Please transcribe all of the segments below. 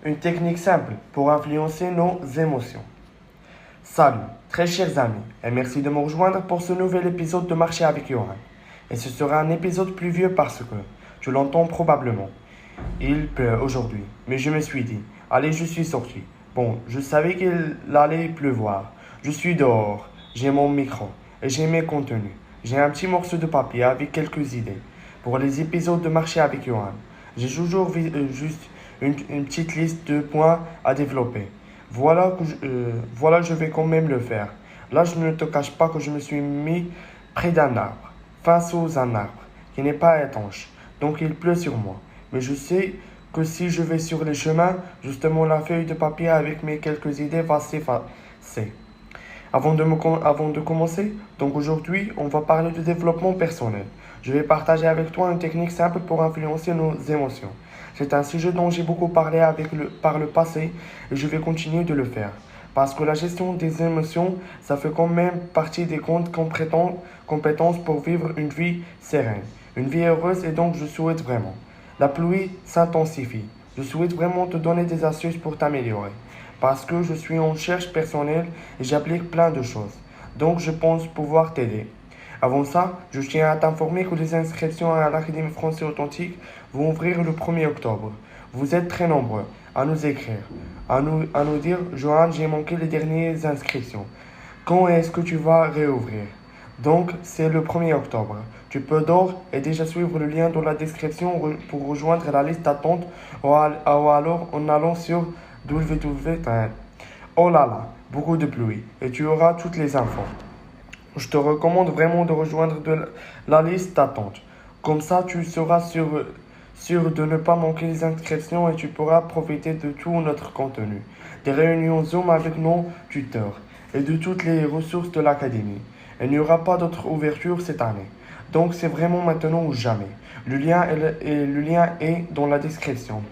une technique simple pour influencer nos émotions. Salut, très chers amis, et merci de me rejoindre pour ce nouvel épisode de Marcher avec Johan. Et ce sera un épisode pluvieux parce que, tu l'entends probablement, il pleut aujourd'hui. Mais je me suis dit, allez, je suis sorti. Bon, je savais qu'il allait pleuvoir. Je suis dehors, j'ai mon micro et j'ai mes contenus. J'ai un petit morceau de papier avec quelques idées pour les épisodes de Marcher avec Johan. J'ai toujours juste une petite liste de points à développer. Voilà, je vais quand même le faire. Là, je ne te cache pas que je me suis mis près d'un arbre, face aux un arbre, qui n'est pas étanche. Donc il pleut sur moi. Mais je sais que si je vais sur les chemins, justement la feuille de papier avec mes quelques idées va s'effacer. Avant de commencer, donc aujourd'hui, on va parler de développement personnel. Je vais partager avec toi une technique simple pour influencer nos émotions. C'est un sujet dont j'ai beaucoup parlé par le passé et je vais continuer de le faire. Parce que la gestion des émotions, ça fait quand même partie des grandes compétences pour vivre une vie sereine, une vie heureuse et donc je souhaite vraiment. La pluie s'intensifie. Je souhaite vraiment te donner des astuces pour t'améliorer. Parce que je suis en recherche personnelle et j'applique plein de choses. Donc je pense pouvoir t'aider. Avant ça, je tiens à t'informer que les inscriptions à l'Académie française authentique vont ouvrir le 1er octobre. Vous êtes très nombreux à nous écrire, à nous dire « Johan, j'ai manqué les dernières inscriptions. Quand est-ce que tu vas réouvrir ?» Donc, c'est le 1er octobre. Tu peux d'ores et déjà suivre le lien dans la description pour rejoindre la liste d'attente ou alors en allant sur www. Oh là là, beaucoup de pluie et tu auras toutes les infos. Je te recommande vraiment de rejoindre la liste d'attente. Comme ça, tu seras sûr de ne pas manquer les inscriptions et tu pourras profiter de tout notre contenu, des réunions Zoom avec nos tuteurs et de toutes les ressources de l'Académie. Il n'y aura pas d'autre ouverture cette année. Donc c'est vraiment maintenant ou jamais. Le lien est dans la description.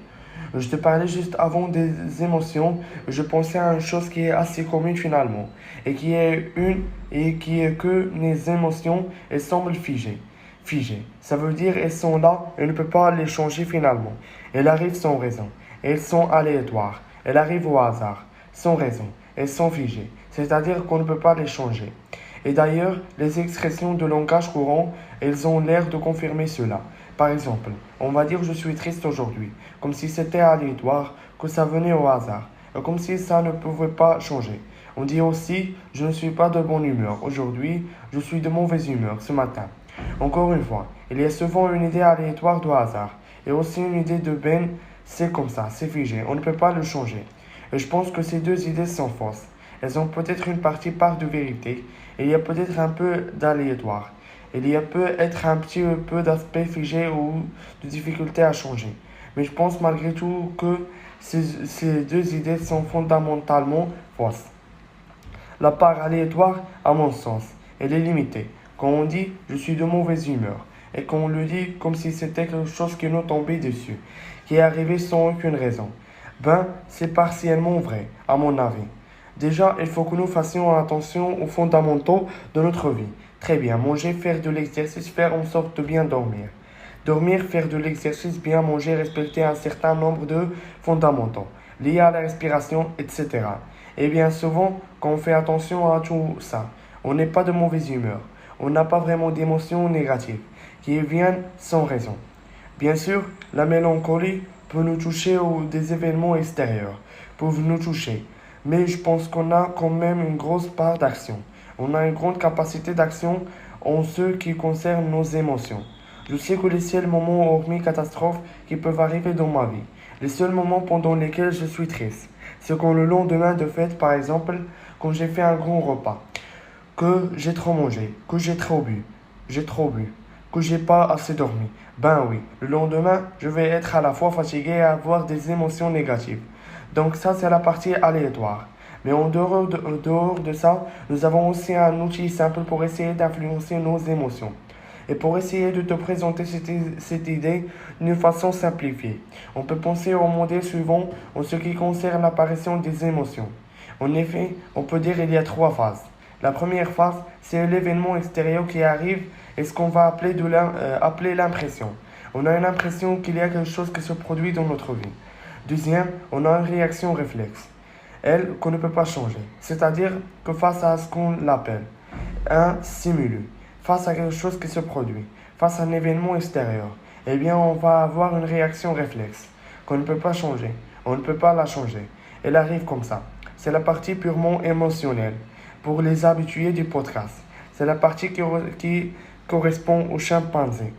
Je te parlais juste avant des émotions. Je pensais à une chose qui est assez commune finalement. Et qui est que les émotions, elles semblent figées. Figées. Ça veut dire elles sont là et on ne peut pas les changer finalement. Elles arrivent sans raison. Elles sont aléatoires. Elles arrivent au hasard. Sans raison. Elles sont figées. C'est-à-dire qu'on ne peut pas les changer. Et d'ailleurs, les expressions de langage courant, elles ont l'air de confirmer cela. Par exemple, on va dire je suis triste aujourd'hui, comme si c'était aléatoire, que ça venait au hasard, et comme si ça ne pouvait pas changer. On dit aussi je ne suis pas de bonne humeur aujourd'hui, je suis de mauvaise humeur ce matin. Encore une fois, il y a souvent une idée aléatoire du hasard, et aussi une idée de ben, c'est comme ça, c'est figé, on ne peut pas le changer. Et je pense que ces deux idées sont fausses. Elles ont peut-être une part de vérité, et il y a peut-être un peu d'aléatoire. Il y a peut-être un petit peu d'aspect figé ou de difficulté à changer. Mais je pense malgré tout que ces deux idées sont fondamentalement fausses. La part aléatoire, à mon sens, elle est limitée. Quand on dit « je suis de mauvaise humeur », et qu'on le dit comme si c'était quelque chose qui nous tombait dessus, qui est arrivé sans aucune raison, ben c'est partiellement vrai, à mon avis. Déjà, il faut que nous fassions attention aux fondamentaux de notre vie. Très bien, manger, faire de l'exercice, faire en sorte de bien dormir. Dormir, faire de l'exercice, bien manger, respecter un certain nombre de fondamentaux liés à la respiration, etc. Et bien souvent, quand on fait attention à tout ça, on n'est pas de mauvaise humeur. On n'a pas vraiment d'émotions négatives qui viennent sans raison. Bien sûr, la mélancolie peut nous toucher ou des événements extérieurs peuvent nous toucher. Mais je pense qu'on a quand même une grosse part d'action. On a une grande capacité d'action en ce qui concerne nos émotions. Je sais que les seuls moments hormis catastrophes qui peuvent arriver dans ma vie, les seuls moments pendant lesquels je suis triste, c'est quand le lendemain de fête, par exemple, quand j'ai fait un grand repas, que j'ai trop mangé, que j'ai trop bu, que j'ai pas assez dormi. Ben oui, le lendemain, je vais être à la fois fatigué et avoir des émotions négatives. Donc ça, c'est la partie aléatoire. Mais en dehors de ça, nous avons aussi un outil simple pour essayer d'influencer nos émotions. Et pour essayer de te présenter cette idée d'une façon simplifiée, on peut penser au modèle suivant en ce qui concerne l'apparition des émotions. En effet, on peut dire qu'il y a 3 phases. La première phase, c'est l'événement extérieur qui arrive et ce qu'on va appeler l'impression. On a une impression qu'il y a quelque chose qui se produit dans notre vie. Deuxième, on a une réaction réflexe, elle qu'on ne peut pas changer. C'est-à-dire que face à ce qu'on appelle un stimulus, face à quelque chose qui se produit, face à un événement extérieur, eh bien on va avoir une réaction réflexe qu'on ne peut pas changer. On ne peut pas la changer. Elle arrive comme ça. C'est la partie purement émotionnelle. Pour les habitués du podcast, c'est la partie qui correspond au chimpanzé.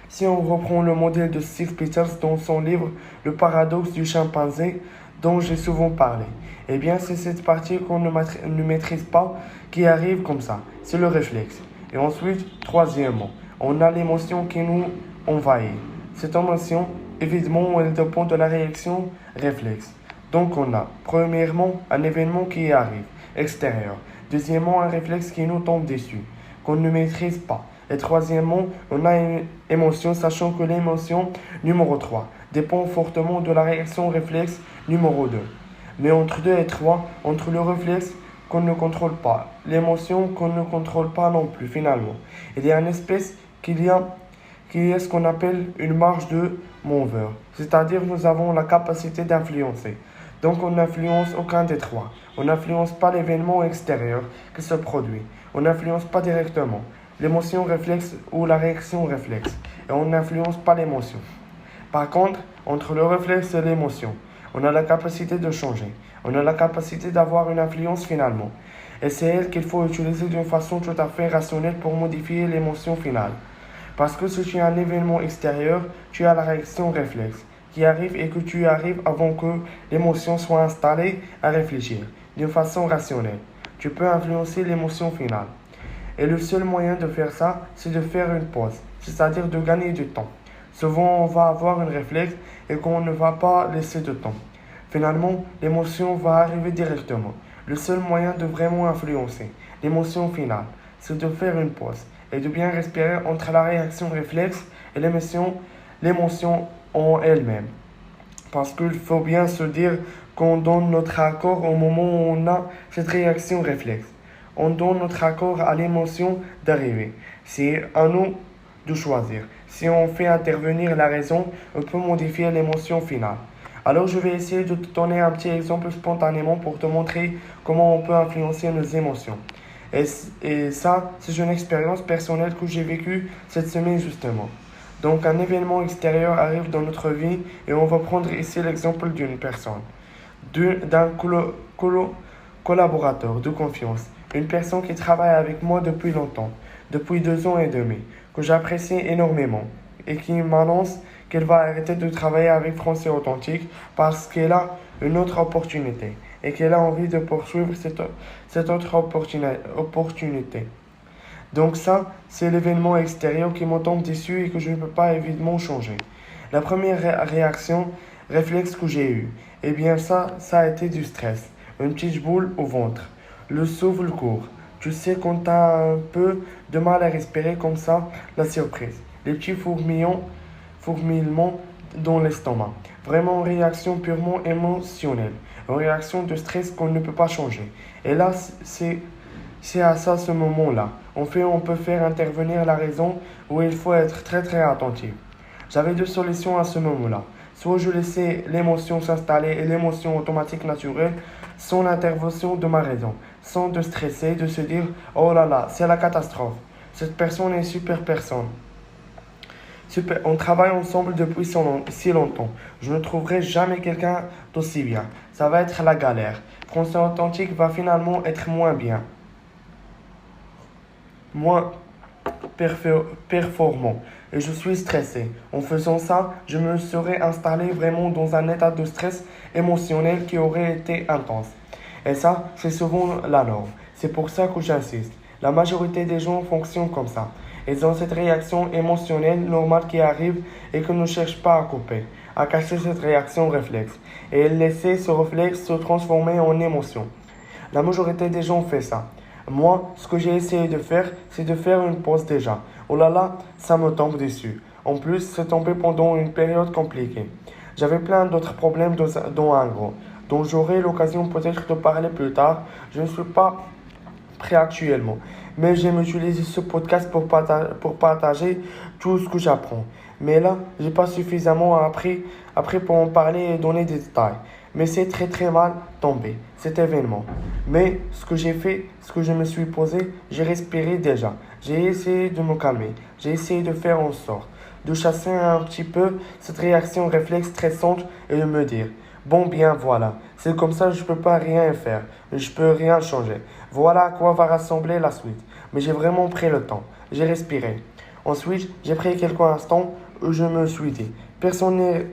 Si on reprend le modèle de Steve Peters dans son livre Le paradoxe du chimpanzé, dont j'ai souvent parlé, eh bien c'est cette partie qu'on ne maîtrise pas qui arrive comme ça. C'est le réflexe. Et ensuite, troisièmement, on a l'émotion qui nous envahit. Cette émotion, évidemment, elle dépend de la réaction réflexe. Donc on a, premièrement, un événement qui arrive, extérieur. Deuxièmement, un réflexe qui nous tombe dessus, qu'on ne maîtrise pas. Et troisièmement, on a une émotion, sachant que l'émotion numéro 3 dépend fortement de la réaction réflexe numéro 2. Mais entre 2 et 3, entre le réflexe qu'on ne contrôle pas, l'émotion qu'on ne contrôle pas non plus finalement, il y a une espèce qui est ce qu'on appelle une marge de manœuvre. C'est-à-dire nous avons la capacité d'influencer. Donc on n'influence aucun des trois. On n'influence pas l'événement extérieur qui se produit. On n'influence pas directement l'émotion réflexe ou la réaction réflexe. Et on n'influence pas l'émotion. Par contre, entre le réflexe et l'émotion, on a la capacité de changer. On a la capacité d'avoir une influence finalement. Et c'est elle qu'il faut utiliser d'une façon tout à fait rationnelle pour modifier l'émotion finale. Parce que si tu as un événement extérieur, tu as la réaction réflexe qui arrive et que tu arrives avant que l'émotion soit installée à réfléchir d'une façon rationnelle. Tu peux influencer l'émotion finale. Et le seul moyen de faire ça, c'est de faire une pause, c'est-à-dire de gagner du temps. Souvent, on va avoir un réflexe et qu'on ne va pas laisser de temps. Finalement, l'émotion va arriver directement. Le seul moyen de vraiment influencer l'émotion finale, c'est de faire une pause et de bien respirer entre la réaction réflexe et l'émotion en elle-même. Parce qu'il faut bien se dire qu'on donne notre accord au moment où on a cette réaction réflexe. On donne notre accord à l'émotion d'arriver. C'est à nous de choisir. Si on fait intervenir la raison, on peut modifier l'émotion finale. Alors je vais essayer de te donner un petit exemple spontanément pour te montrer comment on peut influencer nos émotions. Et ça, c'est une expérience personnelle que j'ai vécue cette semaine justement. Donc un événement extérieur arrive dans notre vie et on va prendre ici l'exemple d'une personne, d'un collaborateur de confiance, une personne qui travaille avec moi depuis longtemps, depuis 2 ans et demi, que j'apprécie énormément et qui m'annonce qu'elle va arrêter de travailler avec Français Authentique parce qu'elle a une autre opportunité et qu'elle a envie de poursuivre cette autre opportunité. Donc ça, c'est l'événement extérieur qui me tombe dessus et que je ne peux pas évidemment changer. La première réaction, réflexe que j'ai eue, eh bien ça a été du stress, une petite boule au ventre, le souffle court. Tu sais quand tu as un peu de mal à respirer comme ça, la surprise, les petits fourmillements dans l'estomac. Vraiment une réaction purement émotionnelle, une réaction de stress qu'on ne peut pas changer. Et là, c'est à ça, ce moment-là. On peut faire intervenir la raison où il faut être très très attentif. J'avais 2 solutions à ce moment-là. Soit je laissais l'émotion s'installer et l'émotion automatique naturelle sans l'intervention de ma raison, sans de stresser, de se dire « Oh là là, c'est la catastrophe. Cette personne est super personne. On travaille ensemble depuis si longtemps. Je ne trouverai jamais quelqu'un d'aussi bien. Ça va être la galère. Français Authentique va finalement être moins bien. Moins performant et je suis stressé. En faisant ça, je me serais installé vraiment dans un état de stress émotionnel qui aurait été intense. Et ça, c'est souvent la norme. C'est pour ça que j'insiste. La majorité des gens fonctionnent comme ça. Ils ont cette réaction émotionnelle normale qui arrive et que ne cherchent pas à couper, à cacher cette réaction réflexe. Et ils laissent ce réflexe se transformer en émotion. La majorité des gens fait ça. Moi, ce que j'ai essayé de faire, c'est de faire une pause déjà. Oh là là, ça me tombe dessus. En plus, c'est tombé pendant une période compliquée. J'avais plein d'autres problèmes dont un gros, dont j'aurai l'occasion peut-être de parler plus tard. Je ne suis pas prêt actuellement, mais j'aime utiliser ce podcast pour partager tout ce que j'apprends. Mais là, j'ai pas suffisamment appris pour en parler et donner des détails. Mais c'est très très mal tombé, cet événement. Mais ce que j'ai fait, ce que je me suis posé, j'ai respiré déjà. J'ai essayé de me calmer. J'ai essayé de faire en sorte de chasser un petit peu cette réaction réflexe stressante et de me dire, bon bien voilà, c'est comme ça, je peux pas rien faire, je peux rien changer. Voilà à quoi va rassembler la suite. Mais j'ai vraiment pris le temps, j'ai respiré. Ensuite, j'ai pris quelques instants où je me suis dit, personne n'est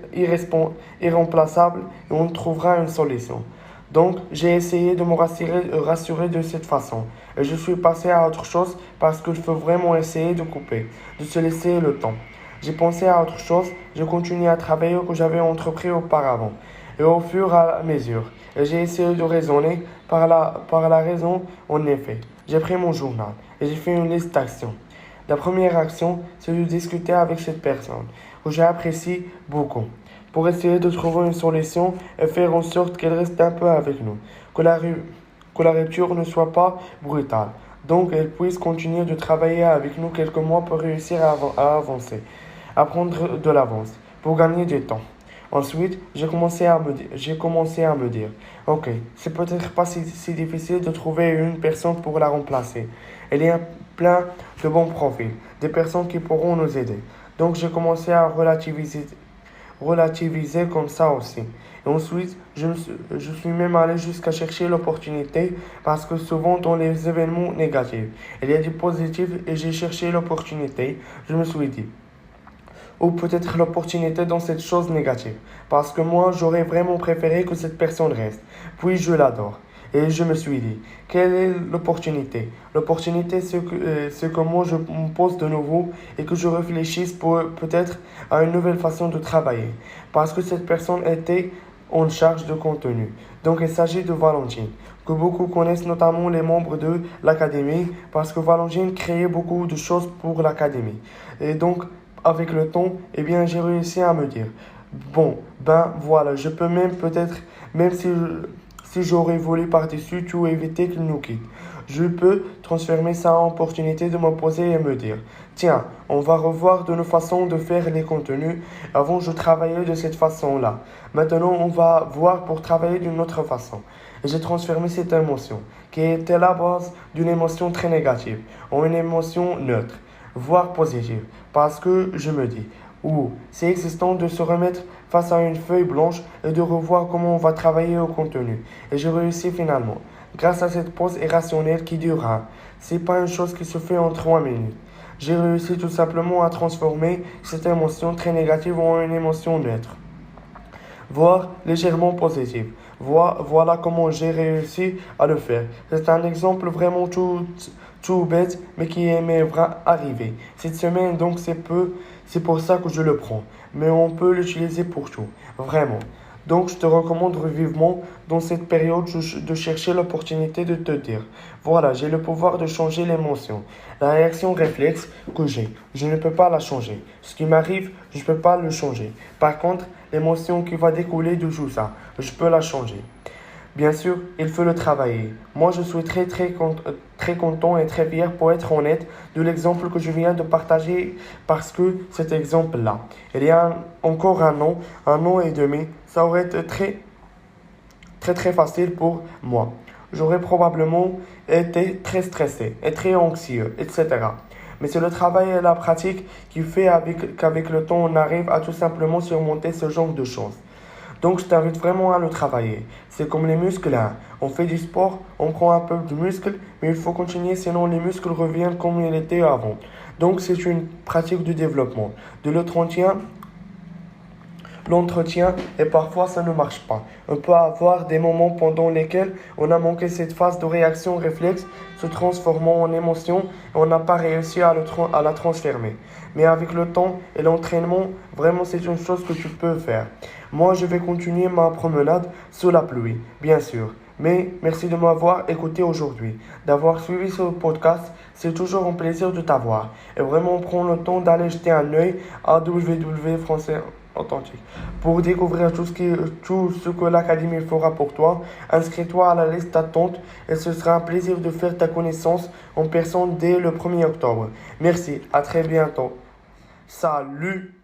irremplaçable et on trouvera une solution. Donc, j'ai essayé de me rassurer de cette façon. Et je suis passé à autre chose parce qu'il faut vraiment essayer de couper, de se laisser le temps. J'ai pensé à autre chose, j'ai continué à travailler que j'avais entrepris auparavant. Et au fur et à mesure, et j'ai essayé de raisonner par la raison, en effet. J'ai pris mon journal et j'ai fait une liste d'actions. La première action, c'est de discuter avec cette personne, que j'apprécie beaucoup, pour essayer de trouver une solution et faire en sorte qu'elle reste un peu avec nous, que la rupture ne soit pas brutale, donc elle puisse continuer de travailler avec nous quelques mois pour réussir à avancer, à prendre de l'avance, pour gagner du temps. Ensuite, j'ai commencé à me dire, ok, c'est peut-être pas si difficile de trouver une personne pour la remplacer. Il y a plein de bons profils, des personnes qui pourront nous aider. Donc j'ai commencé à relativiser comme ça aussi. Et ensuite, je suis même allé jusqu'à chercher l'opportunité parce que souvent dans les événements négatifs, il y a du positif et j'ai cherché l'opportunité. Je me suis dit, ou peut-être l'opportunité dans cette chose négative. Parce que moi, j'aurais vraiment préféré que cette personne reste. Puis je l'adore. Et je me suis dit, quelle est l'opportunité? L'opportunité, c'est que moi, je me pose de nouveau et que je réfléchisse peut-être à une nouvelle façon de travailler. Parce que cette personne était en charge de contenu. Donc, il s'agit de Valentine, que beaucoup connaissent, notamment les membres de l'académie, parce que Valentine créait beaucoup de choses pour l'académie. Et donc, avec le temps, eh bien, j'ai réussi à me dire, bon, ben voilà, je peux même peut-être, même si j'aurais volé par-dessus tout éviter qu'il nous quitte, je peux transformer ça en opportunité de me poser et me dire, tiens, on va revoir de nos façons de faire les contenus. Avant, je travaillais de cette façon-là. Maintenant, on va voir pour travailler d'une autre façon. Et j'ai transformé cette émotion, qui était la base d'une émotion très négative, en une émotion neutre, voire positive, parce que je me dis, c'est existant de se remettre face à une feuille blanche et de revoir comment on va travailler au contenu. Et j'ai réussi finalement, grâce à cette pause irrationnelle qui durera. C'est pas une chose qui se fait en 3 minutes. J'ai réussi tout simplement à transformer cette émotion très négative en une émotion neutre, voire légèrement positive. Voilà comment j'ai réussi à le faire. C'est un exemple vraiment tout bête, mais qui m'est arrivé cette semaine, donc c'est pour ça que je le prends. Mais on peut l'utiliser pour tout, vraiment. Donc je te recommande vivement dans cette période de chercher l'opportunité de te dire, voilà, j'ai le pouvoir de changer l'émotion. La réaction réflexe que j'ai, je ne peux pas la changer. Ce qui m'arrive, je ne peux pas le changer. Par contre, l'émotion qui va découler de tout ça, je peux la changer. Bien sûr, il faut le travailler. Moi, je suis très content et très fier pour être honnête de l'exemple que je viens de partager parce que cet exemple-là, il y a encore un an et demi, ça aurait été très facile pour moi. J'aurais probablement été très stressé et très anxieux, etc. Mais c'est le travail et la pratique qui fait qu'avec le temps, on arrive à tout simplement surmonter ce genre de choses. Donc, je t'invite vraiment à le travailler. C'est comme les muscles, hein. On fait du sport, on prend un peu de muscle, mais il faut continuer, sinon les muscles reviennent comme ils étaient avant. Donc, c'est une pratique de développement. De l'entretien, et parfois ça ne marche pas. On peut avoir des moments pendant lesquels on a manqué cette phase de réaction réflexe se transformant en émotion et on n'a pas réussi à la transformer. Mais avec le temps et l'entraînement, vraiment c'est une chose que tu peux faire. Moi, je vais continuer ma promenade sous la pluie, bien sûr. Mais merci de m'avoir écouté aujourd'hui, d'avoir suivi ce podcast. C'est toujours un plaisir de t'avoir. Et vraiment, prends le temps d'aller jeter un œil à www Français Authentique. Pour découvrir tout ce que l'Académie fera pour toi, inscris-toi à la liste d'attente et ce sera un plaisir de faire ta connaissance en personne dès le 1er octobre. Merci, à très bientôt. Salut!